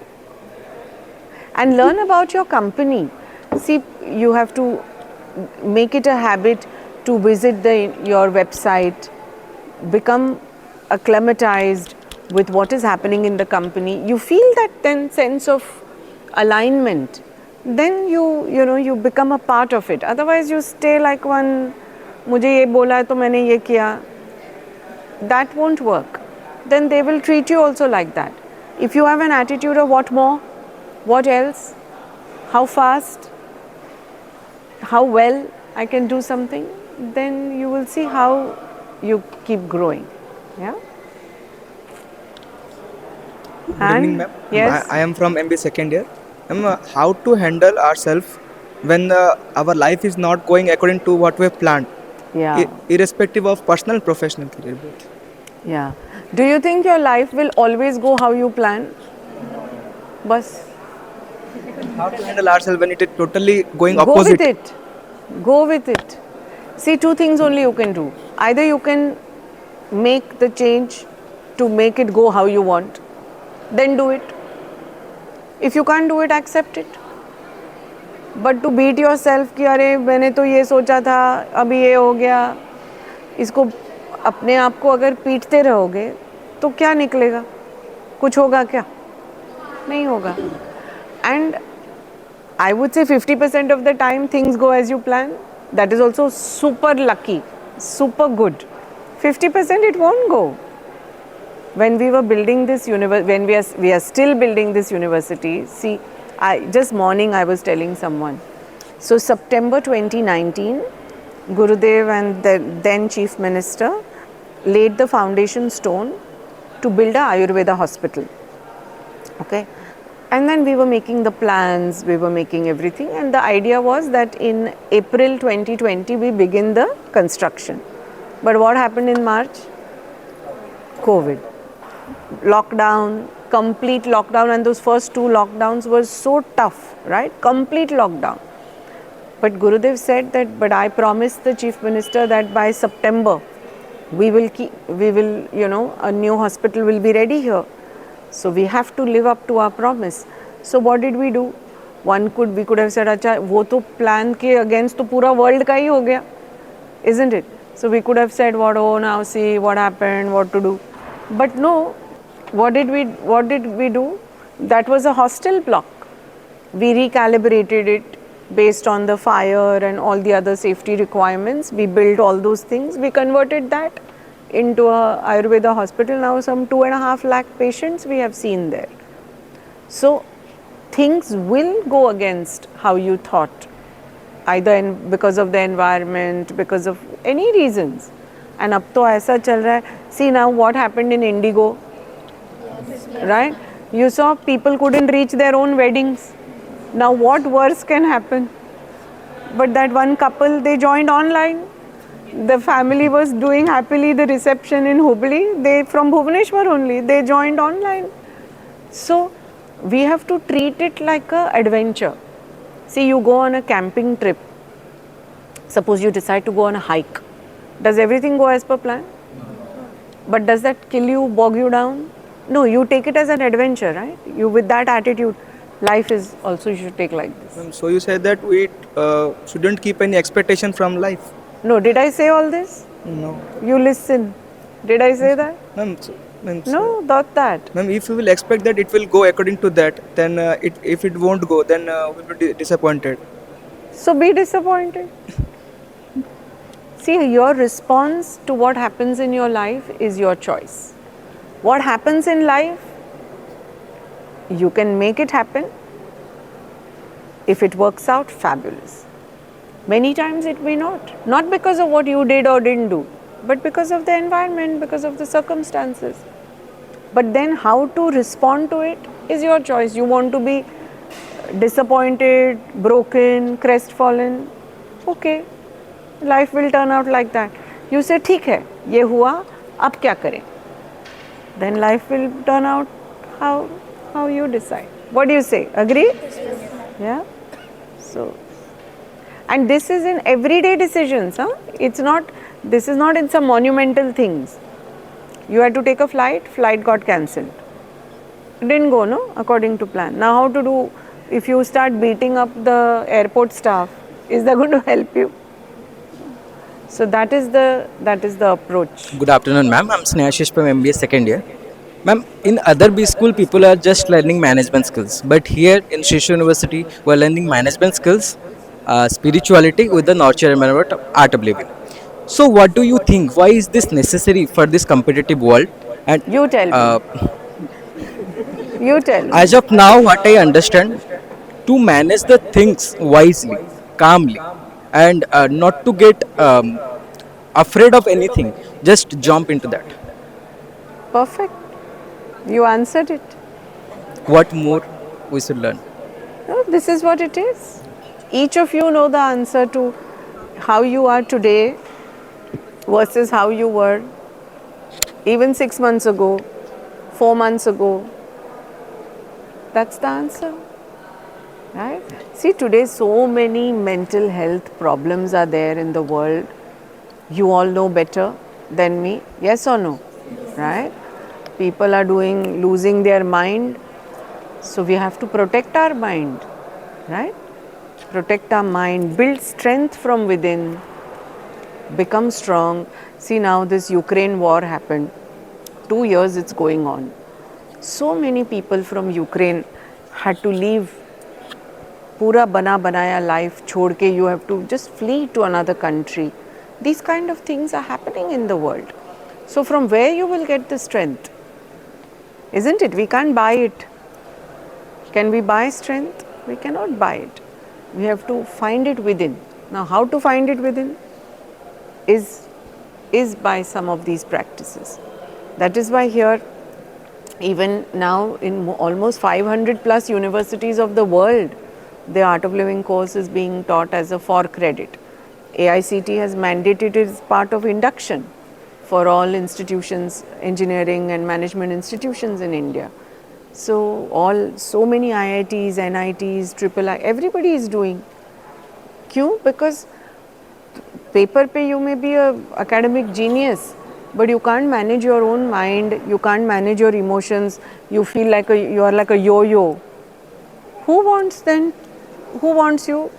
And learn about your company. See, you have to make it a habit to visit your website, become acclimatized with what is happening in the company. You feel that then sense of alignment. Then you become a part of it. Otherwise you stay like one, mujhe ye bola hai to maine ye kiya. That won't work. Then they will treat you also like that. If you have an attitude of what more, what else, how fast, how well I can do something, then you will see how you keep growing. Yeah. Good evening, ma'am. Yes. I am from MBA second year. How to handle ourselves when our life is not going according to what we have planned? Yeah. Irrespective of personal and professional career both. Yeah. Do you think your life will always go how you plan? Bas. How to handle ourselves when it is totally going Go opposite? with it. Go with it. See, two things only you can do. Either you can make the change to make it go how you want, then do it. If you can't do it, accept it. But to beat yourself कि अरे मैंने तो ये सोचा था, अभी ये हो गया, इसको अपने आप को अगर पीटते रहोगे तो क्या निकलेगा? कुछ होगा क्या? नहीं होगा. And I would say 50% of the time things go as you plan. That is also super lucky, super good. 50% it won't go. When we were building this when we are still building this university, see, just morning I was telling someone. So September 2019, Gurudev and the then Chief Minister laid the foundation stone to build a Ayurveda hospital. Okay. And then we were making the plans, we were making everything, and the idea was that in April 2020 we begin the construction. But what happened in March? COVID. Lockdown, complete lockdown, and those first two lockdowns were so tough, right? Complete lockdown. But Gurudev said that, but I promised the Chief Minister that by September we will, a new hospital will be ready here. So we have to live up to our promise. So what did we do? We could have said, अच्छा वो तो plan के against तो पूरा world का ही हो गया, isn't it? So we could have said, now see what happened, what to do. But no, what did we do? That was a hostel block. We recalibrated it based on the fire and all the other safety requirements. We built all those things. We converted that into a Ayurveda hospital. Now some 2.5 lakh patients we have seen there. So things will go against how you thought. either because of the environment, because of any reasons. And अब तो ऐसा चल रहा है. See now what happened in Indigo, right? You saw people couldn't reach their own weddings. Now what worse can happen? But that one couple, they joined online. The family was doing happily the reception in Hubli. They from Bhubaneswar only. They joined online. So we have to treat it like a adventure. See, you go on a camping trip. Suppose you decide to go on a hike. Does everything go as per plan? But does that kill you, bog you down? No, you take it as an adventure, right? You with that attitude, life is also you should take like this. So you said that we shouldn't keep any expectation from life. No, did I say all this? No. You listen. Did I say that? No, not that. Ma'am, if you will expect that it will go according to that, then if it won't go, then we'll be disappointed. So be disappointed. See, your response to what happens in your life is your choice. What happens in life, you can make it happen. If it works out, fabulous. Many times it may not. Not because of what you did or didn't do, but because of the environment, because of the circumstances. But then how to respond to it is your choice. You want to be disappointed, broken, crestfallen, okay. Life will turn out like that. You say, ठीक है, ये हुआ, अब क्या करें? Then life will turn out how you decide. What do you say? Agree? Yeah. So, and this is in everyday decisions. Huh? It's not. This is not in some monumental things. You had to take a flight got cancelled. It didn't go, no, according to plan. Now, how to do? If you start beating up the airport staff, is that going to help you? So that is the approach. Good afternoon, ma'am. I'm Snehashish from MBA second year. Ma'am, in other B school, people are just learning management skills. But here in Shishu University, we're learning management skills, spirituality with the nurture and art of living. So what do you think? Why is this necessary for this competitive world? And you tell me. You tell me. As of now, what I understand, to manage the things wisely, calmly, and not to get afraid of anything, just jump into that. Perfect. You answered it. What more we should learn? No, this is what it is. Each of you know the answer to how you are today versus how you were even 6 months ago, 4 months ago. That's the answer. Right? See, today so many mental health problems are there in the world. You all know better than me. Yes or no? Right? People are losing their mind. So we have to protect our mind. Right? Protect our mind, build strength from within, become strong. See, now this Ukraine war happened. 2 years it's going on. So many people from Ukraine had to leave पूरा बना बनाया life छोड़ के you have to just flee to another country. These kind of things are happening in the world. So from where you will get the strength? Isn't it? We can't buy it. Can we buy strength? We cannot buy it. We have to find it within. Now how to find it within is by some of these practices. That is why here, even now in almost 500 plus universities of the world, the Art of Living course is being taught as a for credit. AICT has mandated it as part of induction for all institutions, engineering and management institutions in India. So many IITs, NITs, III, everybody is doing. Kyun? Because paper pe you may be a academic genius, but you can't manage your own mind, you can't manage your emotions, you feel like you are like a yo-yo. Who wants then? Who wants you?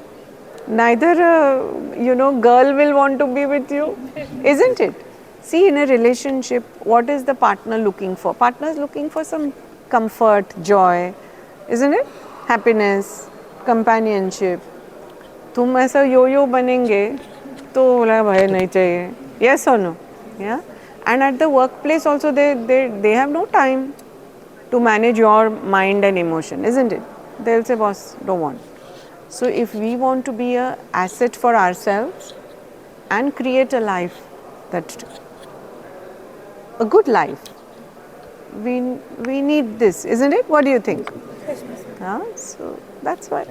Neither girl will want to be with you, isn't it? See, in a relationship, what is the partner looking for? Partner is looking for some comfort, joy, isn't it? Happiness, companionship. तुम ऐसा yo-yo बनेंगे तो बोला भाई नहीं चाहिए. Yes or no? Yeah. And at the workplace also they have no time to manage your mind and emotion, isn't it? They'll say, boss, don't want. So if we want to be a asset for ourselves and create a life that a good life, we need this, isn't it? What do you think? So that's why.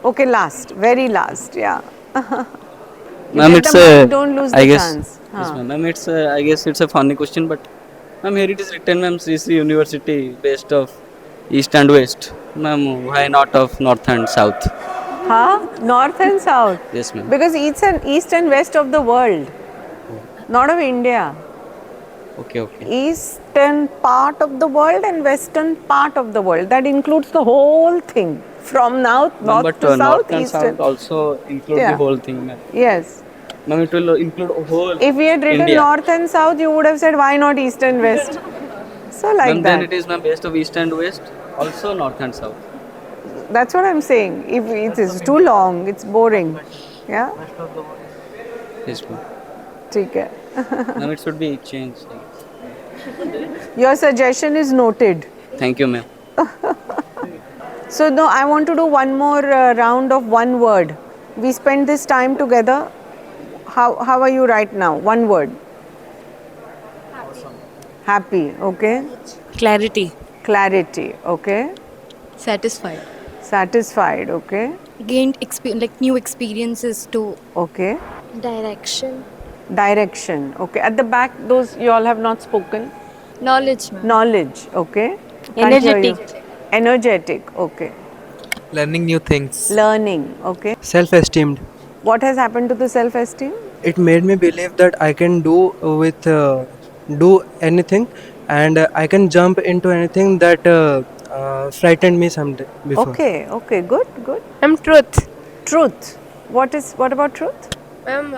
Okay, last, very last, yeah. You Ma'am, get it's the a, mark, don't lose I the guess, chance. yes, ma'am, it's a, I guess it's a funny question, but ma'am, here it is written, ma'am, Sri Sri University based of East and West. Ma'am, why not of North and South? North and South. Yes, ma'am. Because east and west of the world, not of India. Okay. Eastern part of the world and western part of the world. That includes the whole thing. From north But to south, North and eastern. South also include the whole thing, ma'am. Yes. Ma'am, it will include whole If we had written India. north and south, you would have said, why not east and west? So like Ma'am, that. then it is, ma'am, based of East and West, also North and South. That's what I'm saying. If it is too long, it's boring. Yeah? Yes, ma'am. ठीक है. Ma'am, it should be changed. Your suggestion is noted. Thank you, ma'am. So no, I want to do one more round of one word. We spent this time together. How are you right now? One word. Happy. Okay. Clarity. Clarity. Okay. Satisfied. Satisfied. Okay. Gained new experiences too. Okay. Direction. Direction. Okay. At the back, those you all have not spoken. Knowledge, ma'am. Knowledge. Okay. Can't hear you. Energetic. Energetic. Okay. Learning new things. Learning. Okay. Self-esteemed. What has happened to the self-esteem? It made me believe that I can do anything, and I can jump into anything that frightened me someday before. Okay. Okay. Good. Good. Truth. Truth. What about truth? Ma'am,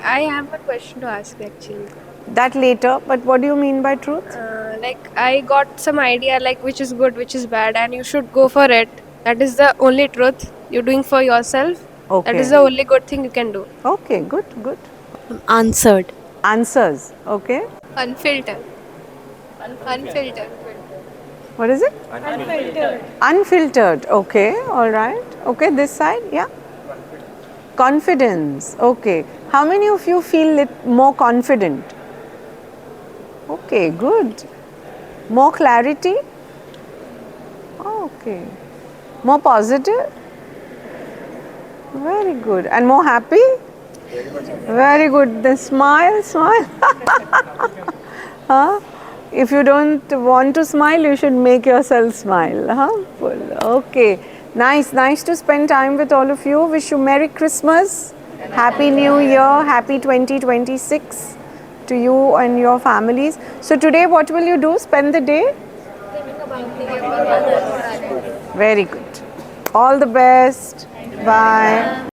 I have a question to ask actually. That later. But what do you mean by truth? Like I got some idea like which is good, which is bad, and you should go for it. That is the only truth you're doing for yourself. Okay. That is the only good thing you can do. Okay. Good. Good. Answered. Answers. Okay. Unfiltered. Unfiltered. What is it? Unfiltered. Unfiltered. Okay. All right. Okay. This side. Yeah. Confidence. Okay. How many of you feel more confident? Okay. Good. More clarity? Okay. More positive? Very good. And more happy? Very good. Then smile. Huh? If you don't want to smile, you should make yourself smile. Full. Okay. Nice to spend time with all of you. Wish you Merry Christmas, Happy New Year, Happy 2026 to you and your families. So today what will you do? Spend the day? Very good. All the best. Bye.